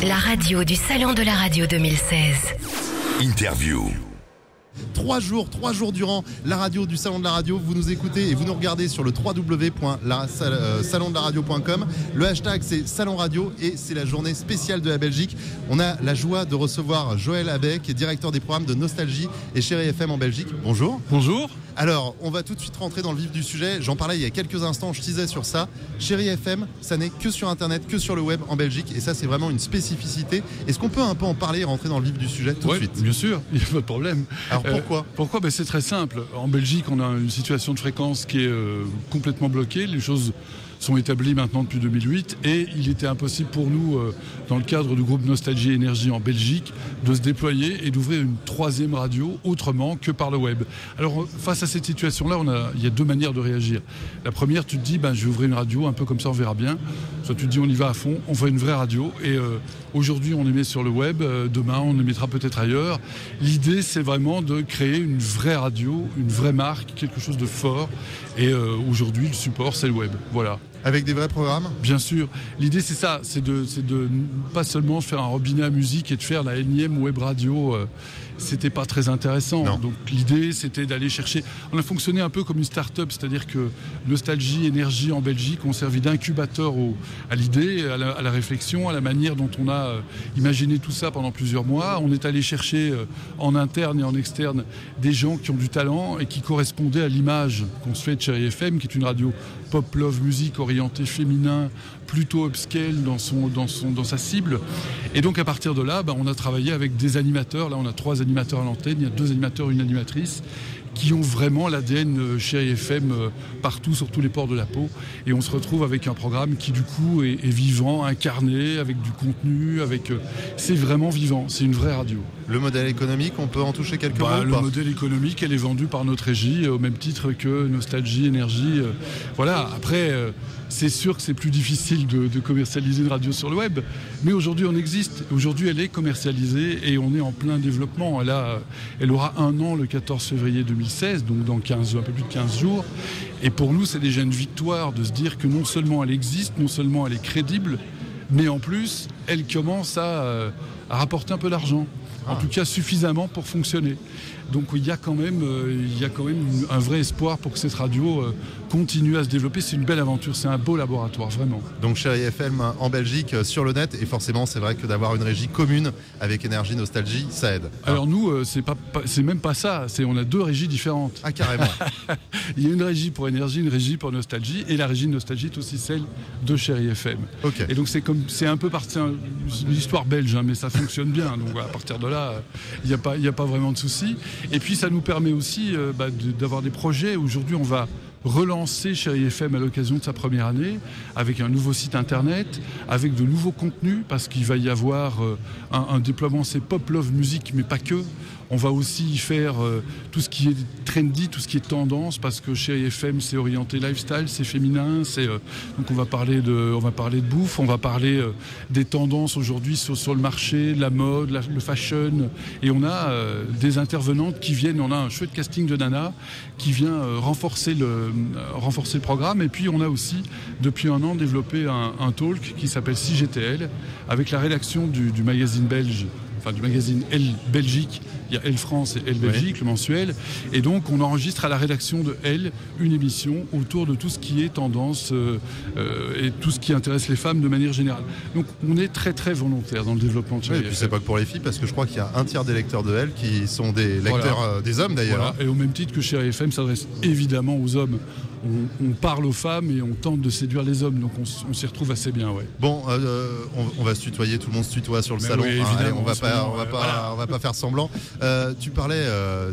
La radio du Salon de la Radio 2016. Interview. 3 jours durant la radio du Salon de la Radio, vous nous écoutez et vous nous regardez sur le www.salondelaradio.com. Le hashtag c'est Salon Radio et c'est la journée spéciale de la Belgique. On a la joie de recevoir Joël Abbé, qui est directeur des programmes de Nostalgie et Chérie FM en Belgique. Bonjour. Bonjour. Alors, on va tout de suite rentrer dans le vif du sujet. J'en parlais il y a quelques instants, je teasais sur ça. Chérie FM, ça n'est que sur Internet, que sur le web en Belgique. Et ça, c'est vraiment une spécificité. Est-ce qu'on peut un peu en parler et rentrer dans le vif du sujet tout de suite ? Bien sûr, il n'y a pas de problème. Alors pourquoi ? Pourquoi ? C'est très simple. En Belgique, on a une situation de fréquence qui est complètement bloquée. Les choses sont établies maintenant depuis 2008 et il était impossible pour nous, dans le cadre du groupe Nostalgie Énergie en Belgique, de se déployer et d'ouvrir une troisième radio autrement que par le web. Alors face à cette situation-là, il y a deux manières de réagir. La première, tu te dis, je vais ouvrir une radio, un peu comme ça on verra bien. Soit tu te dis on y va à fond, on fait une vraie radio et aujourd'hui on émet sur le web, demain on émettra peut-être ailleurs. L'idée c'est vraiment de créer une vraie radio, une vraie marque, quelque chose de fort et aujourd'hui le support c'est le web. Voilà. Avec des vrais programmes ? Bien sûr. L'idée, c'est ça. C'est de pas seulement faire un robinet à musique et de faire la énième web radio. C'était pas très intéressant. Non. Donc l'idée, c'était d'aller chercher... On a fonctionné un peu comme une start-up, c'est-à-dire que Nostalgie, Énergie en Belgique ont servi d'incubateur à l'idée, à la réflexion, à la manière dont on a imaginé tout ça pendant plusieurs mois. On est allé chercher en interne et en externe des gens qui ont du talent et qui correspondaient à l'image qu'on se fait de Chérie FM, qui est une radio pop, love, musique orientée féminin, plutôt upscale dans sa cible. Et donc à partir de là, on a travaillé avec des animateurs. Là, on a 3 animateurs à l'antenne, il y a 2 animateurs et une animatrice qui ont vraiment l'ADN Chérie FM partout, sur tous les pores de la peau. Et on se retrouve avec un programme qui, du coup, est vivant, incarné, avec du contenu, c'est vraiment vivant, c'est une vraie radio. Le modèle économique, on peut en toucher quelques mots ? Le modèle économique, elle est vendue par notre régie, au même titre que Nostalgie, Énergie. Voilà, après... c'est sûr que c'est plus difficile de commercialiser une radio sur le web, mais aujourd'hui on existe. Aujourd'hui elle est commercialisée et on est en plein développement. Elle aura 1 an le 14 février 2016, donc dans un peu plus de 15 jours. Et pour nous c'est déjà une victoire de se dire que non seulement elle existe, non seulement elle est crédible, mais en plus elle commence à rapporter un peu d'argent. En tout cas suffisamment pour fonctionner. Donc il y a quand même un vrai espoir pour que cette radio continue à se développer. C'est une belle aventure, c'est un beau laboratoire, vraiment. Donc Chérie FM en Belgique sur le net, et forcément c'est vrai que d'avoir une régie commune avec Énergie, Nostalgie, ça aide. Alors nous, c'est même pas ça, on a 2 régies différentes. Ah carrément. Il y a une régie pour Énergie, une régie pour Nostalgie, et la régie de Nostalgie est aussi celle de Chérie FM. Okay. Et donc c'est un peu une histoire belge, mais ça fonctionne bien. Donc à partir de là, il n'y a pas vraiment de souci. Et puis ça nous permet aussi d'avoir des projets. Aujourd'hui on va relancer Chérie FM à l'occasion de sa première année avec un nouveau site internet, avec de nouveaux contenus, parce qu'il va y avoir un déploiement, c'est pop, love, musique, mais pas que. On va aussi y faire tout ce qui est trendy, tout ce qui est tendance, parce que Chérie FM c'est orienté lifestyle, c'est féminin, donc on va parler de bouffe, on va parler des tendances aujourd'hui sur le marché, la mode, le fashion, et on a des intervenantes qui viennent, on a un chouette casting de nana qui vient renforcer le programme, et puis on a aussi depuis 1 an développé un talk qui s'appelle CGTL avec la rédaction du magazine belge, enfin du magazine Elle Belgique. Il y a Elle France et Elle Belgique, oui. Le mensuel. Et donc, on enregistre à la rédaction de Elle une émission autour de tout ce qui est tendance et tout ce qui intéresse les femmes de manière générale. Donc, on est très, très volontaire dans le développement de Chérie FM. Et puis, c'est pas que pour les filles, parce que je crois qu'il y a un tiers des lecteurs de Elle qui sont des lecteurs des hommes, d'ailleurs. Voilà. Et au même titre que Chérie FM s'adresse évidemment aux hommes. On parle aux femmes et on tente de séduire les hommes. Donc, on s'y retrouve assez bien, ouais. Bon, on va se tutoyer. Tout le monde se tutoie sur le salon. Oui, allez, on va pas faire semblant. Tu parlais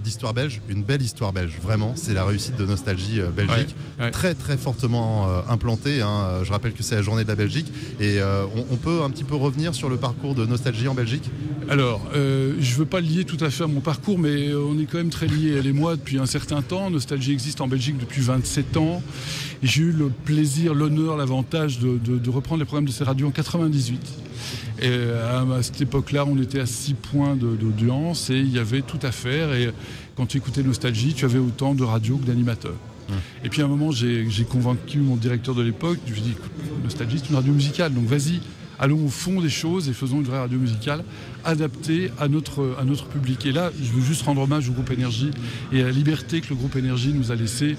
d'histoire belge, une belle histoire belge, vraiment, c'est la réussite de Nostalgie Belgique, ouais. Très très fortement implantée, je rappelle que c'est la journée de la Belgique, et on peut un petit peu revenir sur le parcours de Nostalgie en Belgique. Alors, je veux pas le lier tout à fait à mon parcours, mais on est quand même très liés, elle et moi, depuis un certain temps. Nostalgie existe en Belgique depuis 27 ans, et j'ai eu le plaisir, l'honneur, l'avantage de reprendre les programmes de ces radios en 98. Et à cette époque-là, on était à 6 points d'audience et il y avait tout à faire. Et quand tu écoutais Nostalgie, tu avais autant de radios que d'animateurs. Et puis à un moment, j'ai convaincu mon directeur de l'époque. Je lui ai dit, écoute, Nostalgie, c'est une radio musicale, donc vas-y, allons au fond des choses et faisons une vraie radio musicale adaptée à notre public. Et là, je veux juste rendre hommage au groupe Énergie et à la liberté que le groupe Énergie nous a laissé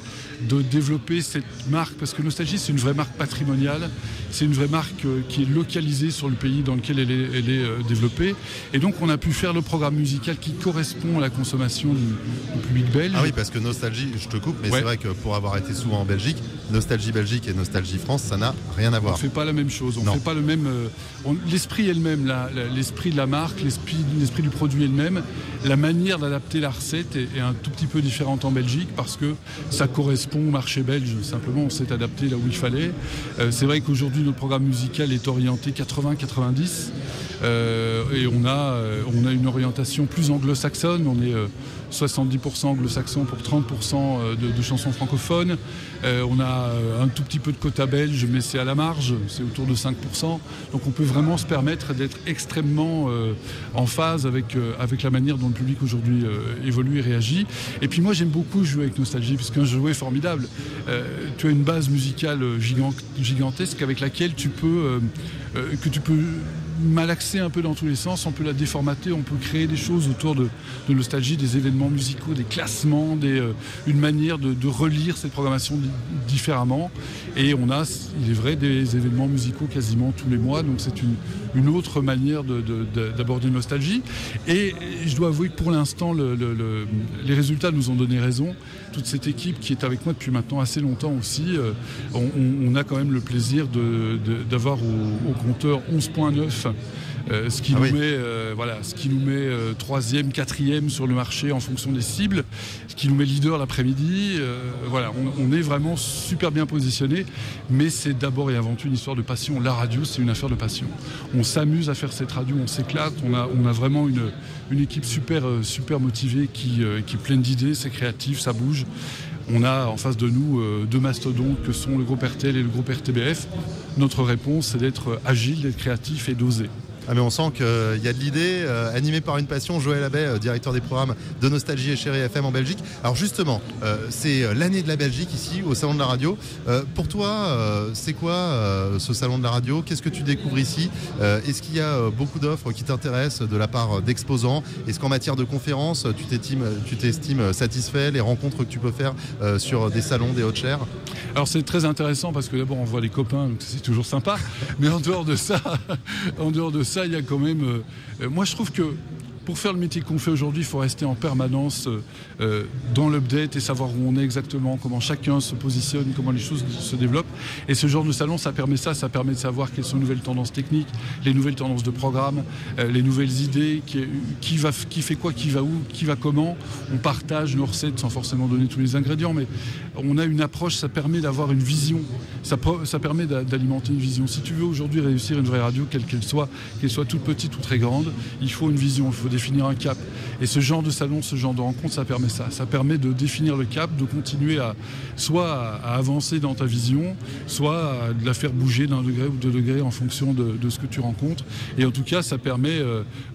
de développer cette marque, parce que Nostalgie, c'est une vraie marque patrimoniale, c'est une vraie marque qui est localisée sur le pays dans lequel elle est développée. Et donc, on a pu faire le programme musical qui correspond à la consommation du public belge. Ah oui, parce que Nostalgie, je te coupe, mais Ouais. c'est vrai que pour avoir été souvent en Belgique, Nostalgie Belgique et Nostalgie France, ça n'a rien à On voir. ne fait pas la même chose, on Non. fait pas le même. L'esprit est le même, l'esprit de la marque, l'esprit du produit est le même. La manière d'adapter la recette est un tout petit peu différente en Belgique parce que ça correspond au marché belge. Simplement, on s'est adapté là où il fallait. C'est vrai qu'aujourd'hui, notre programme musical est orienté 80-90 et on a une orientation plus anglo-saxonne. On est 70% anglo-saxon pour 30% de chansons francophones. On a un tout petit peu de quota belge, mais c'est à la marge, c'est autour de 5%. Donc on peut vraiment se permettre d'être extrêmement en phase avec la manière dont le public aujourd'hui évolue et réagit. Et puis moi j'aime beaucoup jouer avec Nostalgie, parce qu'un jouet formidable. Tu as une base musicale gigantesque avec laquelle tu peux malaxer un peu dans tous les sens, on peut la déformater, on peut créer des choses autour de Nostalgie, des événements musicaux, des classements, une manière de relire cette programmation différemment. Et on a, il est vrai, des événements musicaux quasiment tous les mois, donc c'est une autre manière d'aborder Nostalgie. Et je dois avouer que pour l'instant, les résultats nous ont donné raison. Toute cette équipe qui est avec moi depuis maintenant assez longtemps aussi, on a quand même le plaisir d'avoir au compteur 11.9, ce qui nous met 3e, 4e sur le marché en fonction des cibles, ce qui nous met leader l'après-midi. On est vraiment super bien positionné, mais c'est d'abord et avant tout une histoire de passion. La radio, c'est une affaire de passion. On s'amuse à faire cette radio, on s'éclate, on a vraiment une équipe super motivée qui est pleine d'idées, c'est créatif, ça bouge. On a en face de nous deux mastodontes que sont le groupe RTL et le groupe RTBF. Notre réponse, c'est d'être agile, d'être créatif et d'oser. Ah mais on sent qu'il y a de l'idée, animé par une passion. Joël Abbey, directeur des programmes de Nostalgie et Chérie FM en Belgique. Alors justement, c'est l'année de la Belgique ici, au Salon de la Radio. Pour toi, c'est quoi ce Salon de la Radio? Qu'est-ce que tu découvres ici? Est-ce qu'il y a beaucoup d'offres qui t'intéressent de la part d'exposants? Est-ce qu'en matière de conférences, tu t'estimes satisfait? Les rencontres que tu peux faire sur des salons, des hot chairs? Alors c'est très intéressant parce que d'abord on voit les copains, donc c'est toujours sympa. Mais en dehors de ça, il y a quand même. Moi je trouve que pour faire le métier qu'on fait aujourd'hui, il faut rester en permanence dans l'update et savoir où on est exactement, comment chacun se positionne, comment les choses se développent. Et ce genre de salon, ça permet de savoir quelles sont les nouvelles tendances techniques, les nouvelles tendances de programme, les nouvelles idées, qui fait quoi, qui va où, qui va comment. On partage nos recettes sans forcément donner tous les ingrédients, mais on a une approche, ça permet d'avoir une vision, ça permet d'alimenter une vision. Si tu veux aujourd'hui réussir une vraie radio, quelle qu'elle soit toute petite ou très grande, il faut une vision, il faut définir un cap. Et ce genre de salon, ce genre de rencontre, ça permet ça. Ça permet de définir le cap, de continuer soit à avancer dans ta vision, soit de la faire bouger d'un degré ou 2 degrés en fonction de ce que tu rencontres. Et en tout cas, ça permet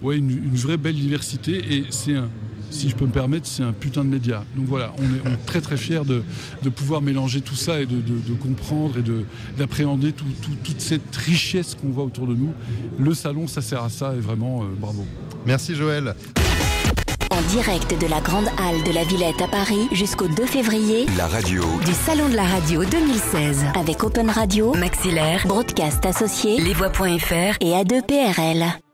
une vraie belle diversité. Et si je peux me permettre, c'est un putain de média. Donc voilà, on est très très fiers de pouvoir mélanger tout ça et de comprendre et d'appréhender toute cette richesse qu'on voit autour de nous. Le salon, ça sert à ça et vraiment, bravo. Merci Joël. En direct de la Grande Halle de la Villette à Paris jusqu'au 2 février, La radio. Du Salon de la Radio 2016. avec Open Radio, Maxillaire, Broadcast Associé lesvoix.fr et A2PRL.